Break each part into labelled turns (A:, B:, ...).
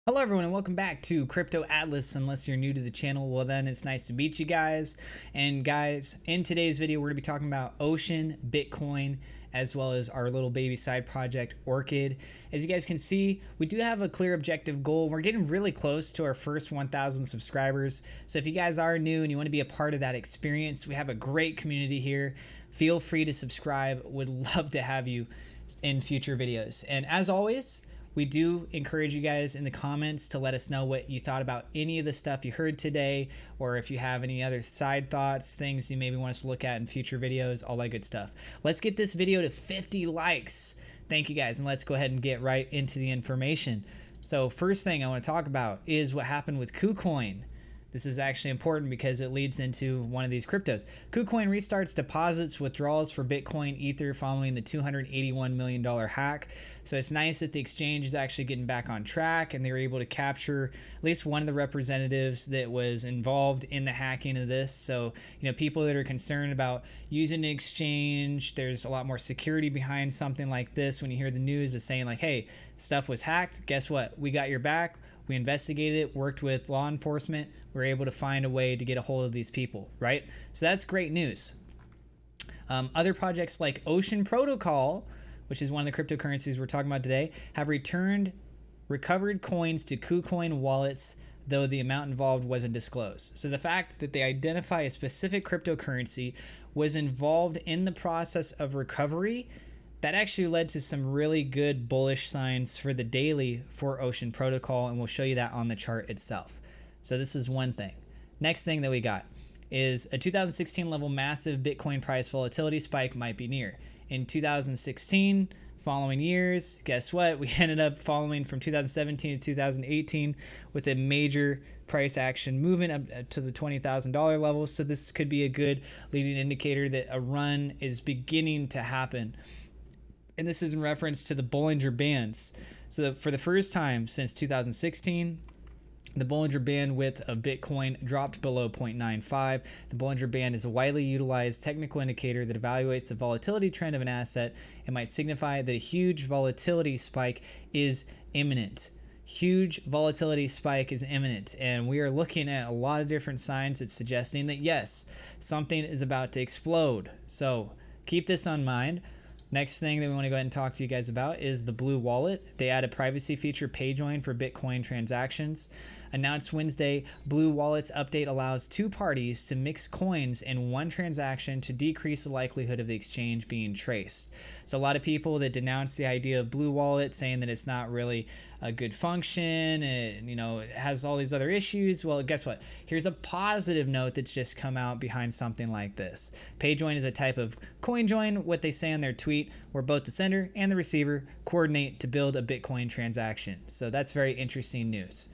A: Hello everyone and welcome back to Crypto Atlas. Unless you're new to the channel, well then it's nice to meet you guys. And guys, in today's video we're going to be talking about Ocean, Bitcoin, as well as our little baby side project Orchid. As you guys can see, we do have a clear objective goal. We're getting really close to our first 1,000 subscribers. So if you guys are new and you want to be a part of that experience, we have a great community here. Feel free to subscribe. Would love to have you in future videos. And as always, we do encourage you guys in the comments to let us know what you thought about any of the stuff you heard today, or if you have any other side thoughts, things you maybe want us to look at in future videos, all that good stuff. Let's get this video to 50 likes. Thank you guys, and let's go ahead and get right into the information. So first thing I want to talk about is what happened with KuCoin. This is actually important because it leads into one of these cryptos. KuCoin restarts deposits withdrawals for Bitcoin Ether following the $281 million hack. So it's nice that the exchange is actually getting back on track and they were able to capture at least one of the representatives that was involved in the hacking of this. So, people that are concerned about using an exchange, there's a lot more security behind something like this. When you hear the news is saying like, hey, stuff was hacked, guess what? We got your back. We investigated it, worked with law enforcement. We were able to find a way to get a hold of these people, right? So that's great news. Other projects like Ocean Protocol, which is one of the cryptocurrencies we're talking about today, have returned recovered coins to KuCoin wallets, though the amount involved wasn't disclosed. So the fact that they identify a specific cryptocurrency was involved in the process of recovery, that actually led to some really good bullish signs for the daily for Ocean Protocol, and we'll show you that on the chart itself. So this is one thing. Next thing that we got is a 2016 level massive Bitcoin price volatility spike might be near. In 2016, following years, guess what? We ended up following from 2017 to 2018 with a major price action moving up to the $20,000 level. So this could be a good leading indicator that a run is beginning to happen. And this is in reference to the Bollinger Bands. So for the first time since 2016, the Bollinger Band width of Bitcoin dropped below 0.95. The Bollinger Band is a widely utilized technical indicator that evaluates the volatility trend of an asset and might signify that a huge volatility spike is imminent. Huge volatility spike is imminent, and we are looking at a lot of different signs that's suggesting that yes, something is about to explode. So keep this in mind. Next thing that we want to go ahead and talk to you guys about is the Blue Wallet. They add a privacy feature, PayJoin, for Bitcoin transactions. Announced Wednesday, Blue Wallet's update allows two parties to mix coins in one transaction to decrease the likelihood of the exchange being traced. So a lot of people that denounce the idea of Blue Wallet, saying that it's not really a good function, it has all these other issues. Well, guess what? Here's a positive note that's just come out behind something like this. PayJoin is a type of coin join, what they say on their tweet, where both the sender and the receiver coordinate to build a Bitcoin transaction. So that's very interesting news.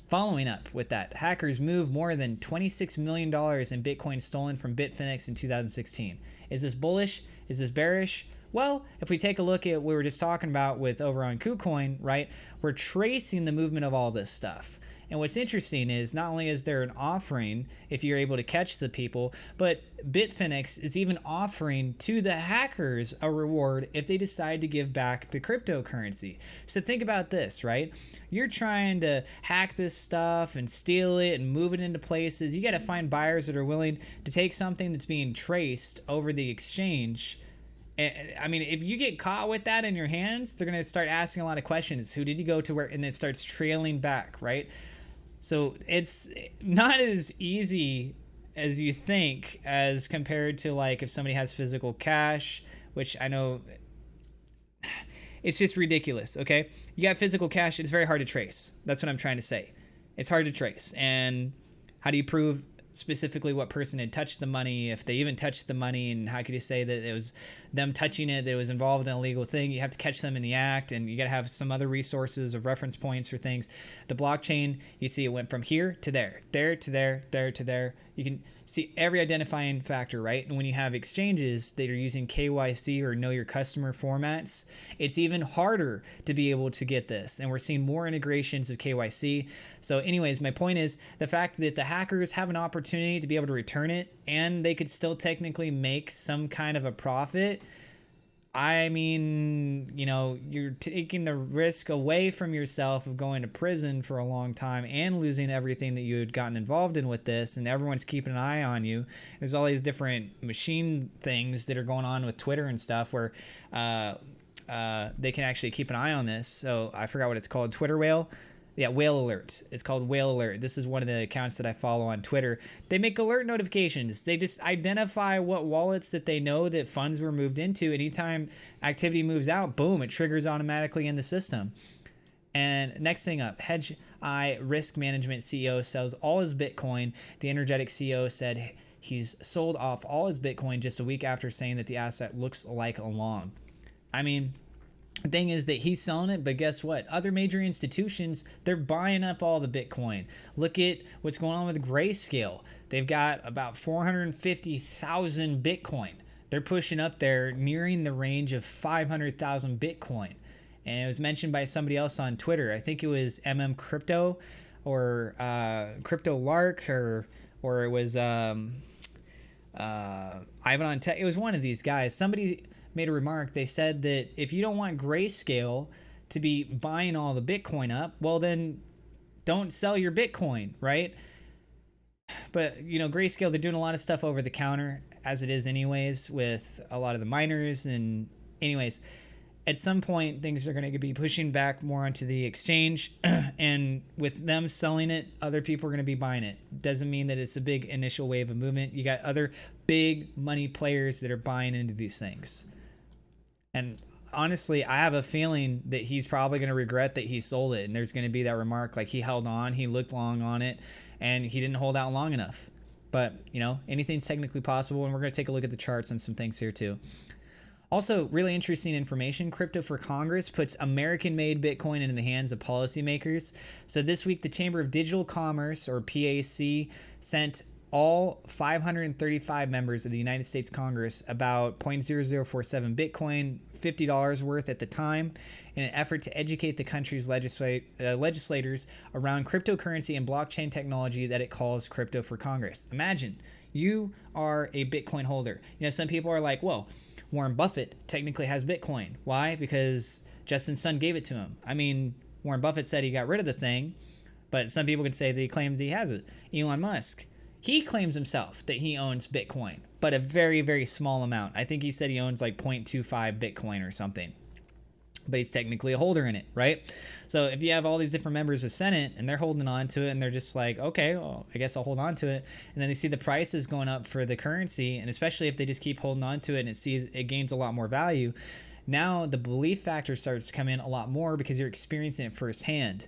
A: Following up with that, hackers moved more than $26 million in Bitcoin stolen from Bitfinex in 2016. Is this bullish? Is this bearish? Well, if we take a look at what we were just talking about with over on KuCoin, right, we're tracing the movement of all this stuff. And what's interesting is not only is there an offering if you're able to catch the people, but Bitfinex is even offering to the hackers a reward if they decide to give back the cryptocurrency. So think about this, right? You're trying to hack this stuff and steal it and move it into places. You got to find buyers that are willing to take something that's being traced over the exchange. I mean, if you get caught with that in your hands, they're going to start asking a lot of questions. Who did you go to where? And it starts trailing back, right? So it's not as easy as you think as compared to like if somebody has physical cash, which I know it's just ridiculous, okay? You got physical cash, it's very hard to trace. That's what I'm trying to say. It's hard to trace. And how do you prove specifically what person had touched the money, if they even touched the money, and how could you say that it was them touching it, that it was involved in a legal thing? You have to catch them in the act, and you got to have some other resources of reference points for things. The blockchain, you see it went from here to there, there to there, there to there. You can see every identifying factor, right? And when you have exchanges that are using KYC or know your customer formats, it's even harder to be able to get this. And we're seeing more integrations of KYC. So anyways, my point is the fact that the hackers have an opportunity to be able to return it and they could still technically make some kind of a profit. I mean, you know, you're taking the risk away from yourself of going to prison for a long time and losing everything that you had gotten involved in with this, and everyone's keeping an eye on you. There's all these different machine things that are going on with Twitter and stuff where they can actually keep an eye on this. So I forgot what it's called. Twitter whale. Yeah, Whale Alert. It's called Whale Alert. This is one of the accounts that I follow on Twitter. They make alert notifications. They just identify what wallets that they know that funds were moved into. Anytime activity moves out, boom, it triggers automatically in the system. And next thing up, Hedge Eye Risk Management CEO sells all his Bitcoin. The Energetic CEO said he's sold off all his Bitcoin just a week after saying that the asset looks like a long. I mean, the thing is that he's selling it, but guess what? Other major institutions, they're buying up all the Bitcoin. Look at what's going on with Grayscale. They've got about 450,000 Bitcoin. They're pushing up there, nearing the range of 500,000 Bitcoin. And it was mentioned by somebody else on Twitter. I think it was Crypto or Crypto Lark or it was Ivan on Tech. It was one of these guys. Somebody made a remark. They said that if you don't want Grayscale to be buying all the Bitcoin up, well, then don't sell your Bitcoin, right? But, you know, Grayscale, they're doing a lot of stuff over the counter as it is anyways with a lot of the miners. And anyways, at some point, things are going to be pushing back more onto the exchange. And with them selling it, other people are going to be buying it. Doesn't mean that it's a big initial wave of movement. You got other big money players that are buying into these things. And honestly, I have a feeling that he's probably going to regret that he sold it. And there's going to be that remark like he held on, he looked long on it, and he didn't hold out long enough. But, you know, anything's technically possible. And we're going to take a look at the charts and some things here too. Also, really interesting information. Crypto for Congress puts American-made Bitcoin into the hands of policymakers. So this week, the Chamber of Digital Commerce, or PAC, sent all 535 members of the United States Congress about 0.0047 Bitcoin, $50 worth at the time, in an effort to educate the country's legislators around cryptocurrency and blockchain technology that it calls Crypto for Congress. Imagine you are a Bitcoin holder. You know, some people are like, well, Warren Buffett technically has Bitcoin. Why? Because Justin Sun gave it to him. I mean, Warren Buffett said he got rid of the thing, but some people can say that he claims he has it. Elon Musk, he claims himself that he owns Bitcoin, but a very, very small amount. I think he said he owns like 0.25 Bitcoin or something, but he's technically a holder in it, right? So if you have all these different members of Senate and they're holding on to it and they're just like, okay, well, I guess I'll hold on to it. And then they see the prices going up for the currency, and especially if they just keep holding on to it and it gains a lot more value. Now the belief factor starts to come in a lot more because you're experiencing it firsthand.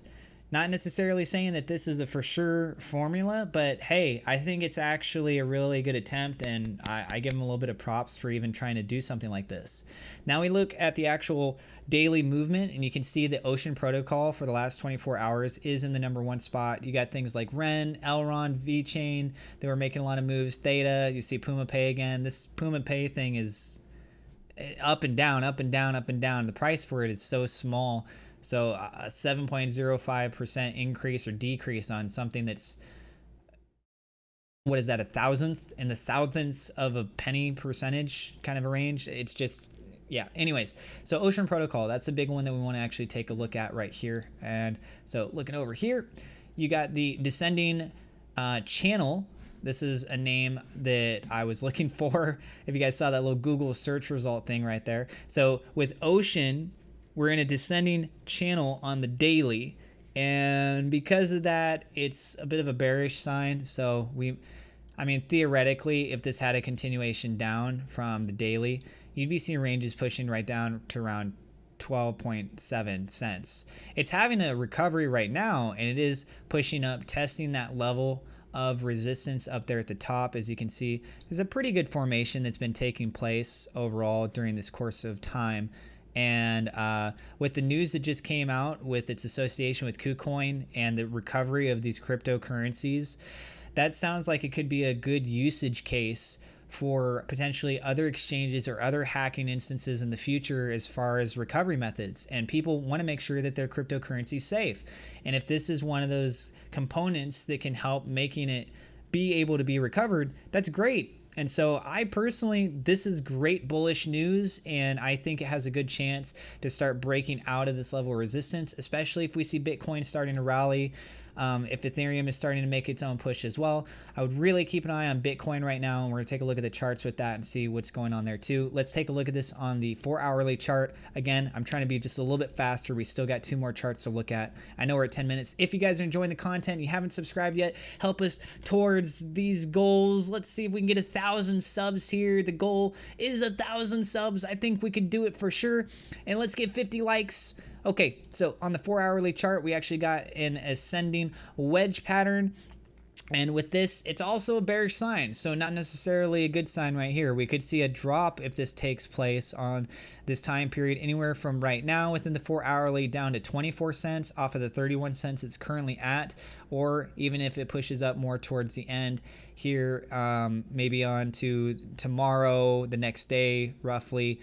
A: Not necessarily saying that this is a for sure formula, but hey, I think it's actually a really good attempt, and I give them a little bit of props for even trying to do something like this. Now we look at the actual daily movement, and you can see the Ocean Protocol for the last 24 hours is in the #1 spot. You got things like Ren, Elrond, VeChain. They were making a lot of moves. Theta, you see Puma Pay again. This Puma Pay thing is up and down, up and down, up and down. The price for it is so small. So a 7.05% increase or decrease on something that's, what is that, a thousandth in the thousandths of a penny percentage kind of a range. It's just, yeah. Anyways, so Ocean Protocol, that's a big one that we want to actually take a look at right here. And so looking over here, you got the descending channel. This is a name that I was looking for. If you guys saw that little Google search result thing right there. So with Ocean, we're in a descending channel on the daily, and because of that, it's a bit of a bearish sign. So I mean, theoretically, if this had a continuation down from the daily, you'd be seeing ranges pushing right down to around 12.7 cents. It's having a recovery right now, and it is pushing up, testing that level of resistance up there at the top. As you can see, there's a pretty good formation that's been taking place overall during this course of time. And with the news that just came out with its association with KuCoin and the recovery of these cryptocurrencies, that sounds like it could be a good usage case for potentially other exchanges or other hacking instances in the future as far as recovery methods. And people want to make sure that their cryptocurrency is safe. And if this is one of those components that can help making it be able to be recovered, that's great. And so I personally, this is great bullish news, and I think it has a good chance to start breaking out of this level of resistance, especially if we see Bitcoin starting to rally. If Ethereum is starting to make its own push as well. I would really keep an eye on Bitcoin right now, and we're going to take a look at the charts with that and see what's going on there too. Let's take a look at this on the 4-hourly chart. Again, I'm trying to be just a little bit faster. We still got 2 more charts to look at. I know we're at 10 minutes. If you guys are enjoying the content, you haven't subscribed yet, help us towards these goals. Let's see if we can get 1,000 subs here. The goal is 1,000 subs. I think we could do it for sure. And let's get 50 likes. Okay, so on the 4-hourly chart, we actually got an ascending wedge pattern. And with this, it's also a bearish sign, so not necessarily a good sign right here. We could see a drop if this takes place on this time period, anywhere from right now within the 4-hourly down to 24 cents off of the 31 cents it's currently at, or even if it pushes up more towards the end here, maybe on to tomorrow, the next day, roughly.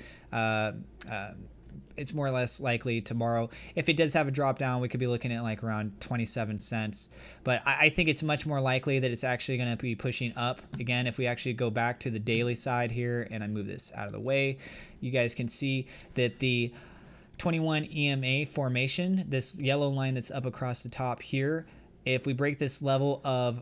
A: It's more or less likely tomorrow. If it does have a drop down, we could be looking at like around 27 cents. But I think it's much more likely that it's actually going to be pushing up. Again, if we actually go back to the daily side here, and I move this out of the way, you guys can see that the 21 EMA formation, this yellow line that's up across the top here, if we break this level of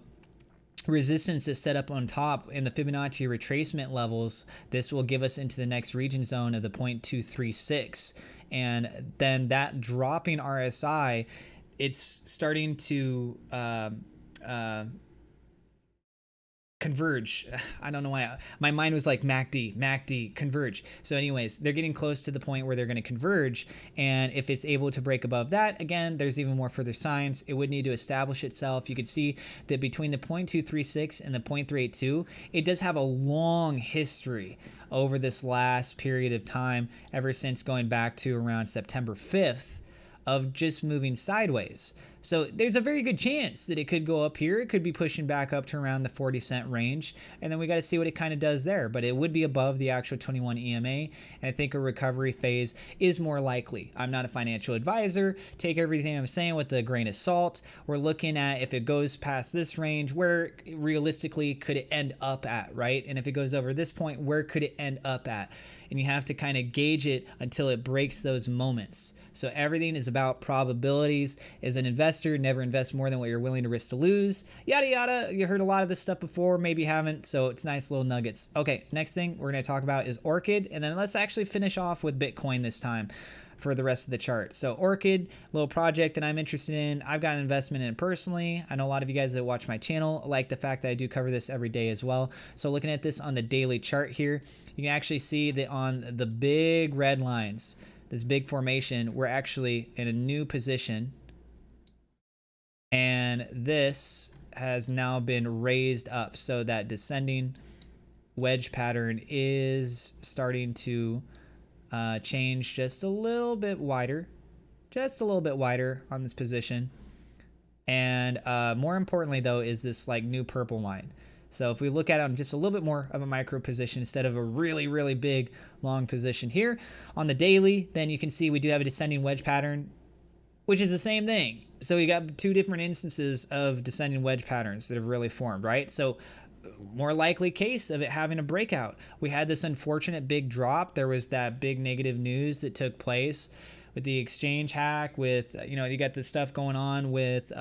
A: resistance is set up on top in the Fibonacci retracement levels, this will give us into the next region zone of the 0.236, and then that dropping RSI, it's starting to converge. I don't know why my mind was like MACD, converge. So anyways, they're getting close to the point where they're going to converge, and if it's able to break above that, again, there's even more further signs. It would need to establish itself. You could see that between the 0.236 and the 0.382, it does have a long history over this last period of time, ever since going back to around September 5th, of just moving sideways. So there's a very good chance that it could go up here. It could be pushing back up to around the 40-cent range. And then we got to see what it kind of does there. But it would be above the actual 21 EMA. And I think a recovery phase is more likely. I'm not a financial advisor. Take everything I'm saying with a grain of salt. We're looking at if it goes past this range, where realistically could it end up at, right? And if it goes over this point, where could it end up at? And you have to kind of gauge it until it breaks those moments. So everything is about probabilities. As an investor, never invest more than what you're willing to risk to lose. Yada, yada. You heard a lot of this stuff before. Maybe you haven't. So it's nice little nuggets. Okay, next thing we're going to talk about is Orchid. And then let's actually finish off with Bitcoin this time for the rest of the chart. So Orchid, little project that I'm interested in. I've got an investment in it personally. I know a lot of you guys that watch my channel like the fact that I do cover this every day as well. So looking at this on the daily chart here, you can actually see that on the big red lines, this big formation, we're actually in a new position. And this has now been raised up. So that descending wedge pattern is starting to change just a little bit wider, on this position. And more importantly though, is this like new purple line. So if we look at it on just a little bit more of a micro position instead of a really, really big long position here on the daily, then you can see we do have a descending wedge pattern, which is the same thing. So we got 2 different instances of descending wedge patterns that have really formed, right? So more likely case of it having a breakout. We had this unfortunate big drop. There was that big negative news that took place with the exchange hack, with, you know, you got this stuff going on with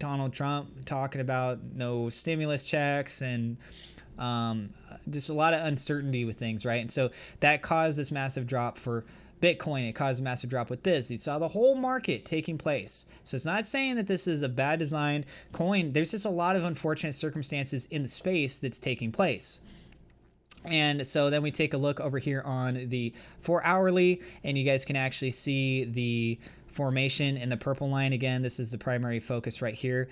A: Donald Trump talking about no stimulus checks and just a lot of uncertainty with things, right? And so that caused this massive drop for Bitcoin. It caused a massive drop with this. You saw the whole market taking place. So it's not saying that this is a bad designed coin. There's just a lot of unfortunate circumstances in the space that's taking place. And so then we take a look over here on the 4-hourly, and you guys can actually see the formation in the purple line. Again, this is the primary focus right here.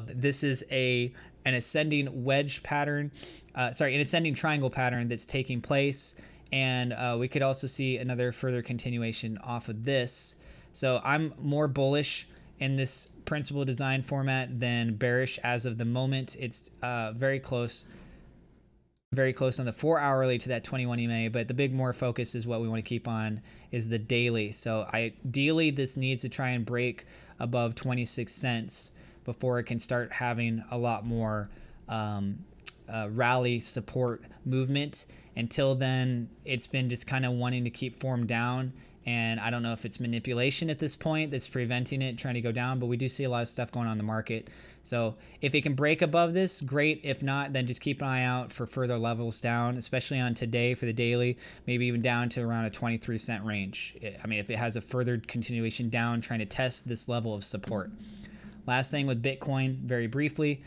A: This is an ascending wedge pattern, an ascending triangle pattern that's taking place. And we could also see another further continuation off of this. So I'm more bullish in this principal design format than bearish as of the moment. It's very close on the 4-hourly to that 21 EMA, but the big more focus is what we want to keep on is the daily. So ideally this needs to try and break above 26 cents before it can start having a lot more rally support movement. Until then, it's been just kind of wanting to keep form down. And I don't know if it's manipulation at this point that's preventing it trying to go down, but we do see a lot of stuff going on in the market. So if it can break above this, great. If not, then just keep an eye out for further levels down, especially on today for the daily, maybe even down to around a 23-cent range. I mean, if it has a further continuation down, trying to test this level of support. Last thing with Bitcoin, very briefly.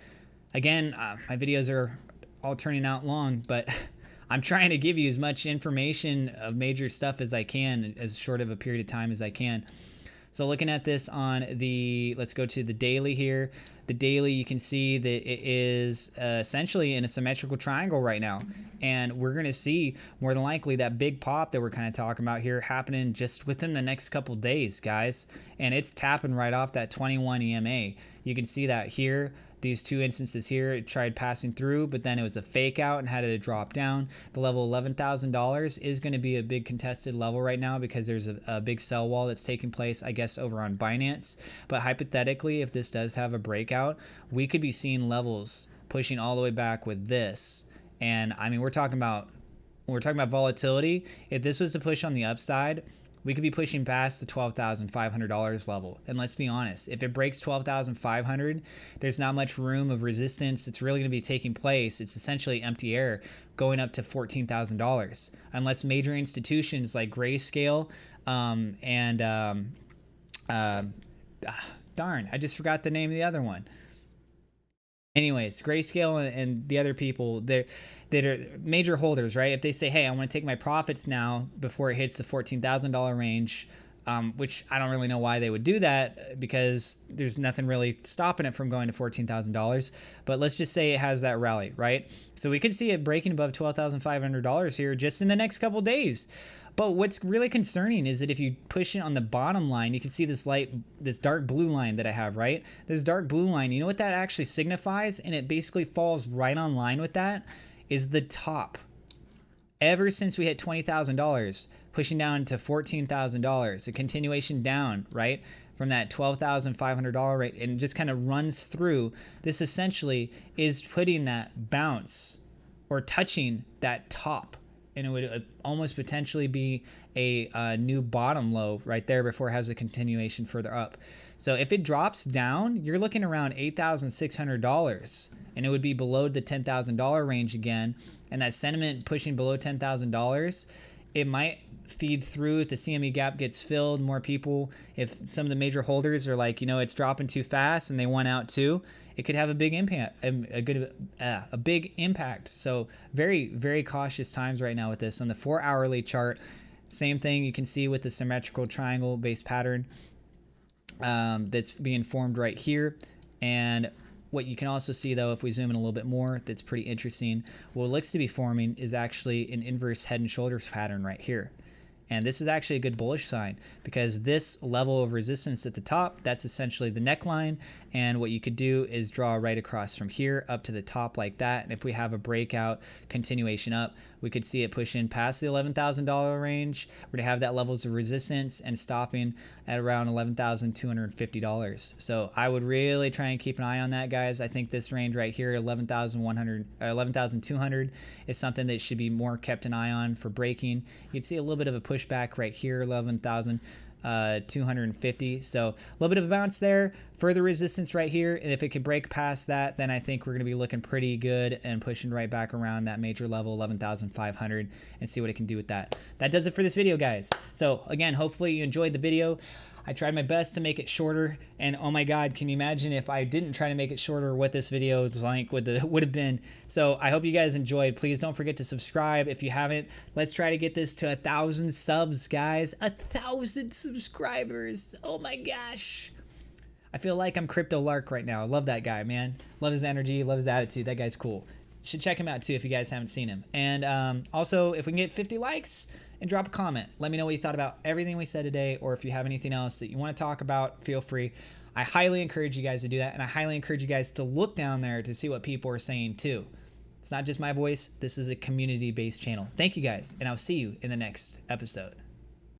A: Again, my videos are all turning out long, but I'm trying to give you as much information of major stuff as I can, as short of a period of time as I can. So looking at this on the, let's go to the daily here. The daily, you can see that it is essentially in a symmetrical triangle right now. And we're going to see more than likely that big pop that we're kind of talking about here happening just within the next couple days, guys. And it's tapping right off that 21 EMA. You can see that here. These two instances here, it tried passing through, but then it was a fake out and had to drop down. The level $11,000 is going to be a big contested level right now because there's a big sell wall that's taking place, I guess, over on Binance. But hypothetically, if this does have a breakout, we could be seeing levels pushing all the way back with this. And I mean, we're talking about volatility. If this was to push on the upside, we could be pushing past the $12,500 level. And let's be honest, if it breaks $12,500, there's not much room of resistance. It's really going to be taking place. It's essentially empty air going up to $14,000 unless major institutions like Grayscale darn, I just forgot the name of the other one. Anyways, Grayscale and the other people that are major holders, right? If they say, hey, I want to take my profits now before it hits the $14,000 range, which I don't really know why they would do that because there's nothing really stopping it from going to $14,000. But let's just say it has that rally, right? So we could see it breaking above $12,500 here just in the next couple days. But what's really concerning is that if you push it on the bottom line, you can see this dark blue line that I have, right? This dark blue line, you know what that actually signifies? And it basically falls right on line with that is the top. Ever since we hit $20,000, pushing down to $14,000, a continuation down, right? From that $12,500 rate, and just kind of runs through. This essentially is putting that bounce or touching that top. And it would almost potentially be a new bottom low right there before it has a continuation further up. So if it drops down, you're looking around $8,600, and it would be below the $10,000 range again. And that sentiment pushing below $10,000, it might feed through if the CME gap gets filled. More people, if some of the major holders are like, you know, it's dropping too fast and they want out too, it could have a big impact, a big impact. So very, very cautious times right now with this. On the 4-hourly chart, same thing you can see with the symmetrical triangle based pattern that's being formed right here. And what you can also see, though, if we zoom in a little bit more, that's pretty interesting. What looks to be forming is actually an inverse head and shoulders pattern right here. And this is actually a good bullish sign because this level of resistance at the top, that's essentially the neckline. And what you could do is draw right across from here up to the top like that. And if we have a breakout continuation up, we could see it push in past the $11,000 range. We're going to have that levels of resistance and stopping at around $11,250. So I would really try and keep an eye on that, guys. I think this range right here, 11,200 is something that should be more kept an eye on for breaking. You can see a little bit of a pushback right here, 11,250. So a little bit of a bounce there, further resistance right here. And if it could break past that, then I think we're going to be looking pretty good and pushing right back around that major level, 11,500, and see what it can do with that. That does it for this video, guys. So again, hopefully you enjoyed the video. I tried my best to make it shorter, and oh my God, can you imagine if I didn't try to make it shorter, what this video would have been. So I hope you guys enjoyed. Please don't forget to subscribe if you haven't. Let's try to get this to 1,000 subs, guys. 1,000 subscribers. Oh my gosh. I feel like I'm Crypto Lark right now. I love that guy, man. Love his energy, love his attitude. That guy's cool. Should check him out too if you guys haven't seen him. And also, if we can get 50 likes, and drop a comment. Let me know what you thought about everything we said today, or if you have anything else that you want to talk about, feel free. I highly encourage you guys to do that, and I highly encourage you guys to look down there to see what people are saying too. It's not just my voice. This is a community-based channel. Thank you guys, and I'll see you in the next episode.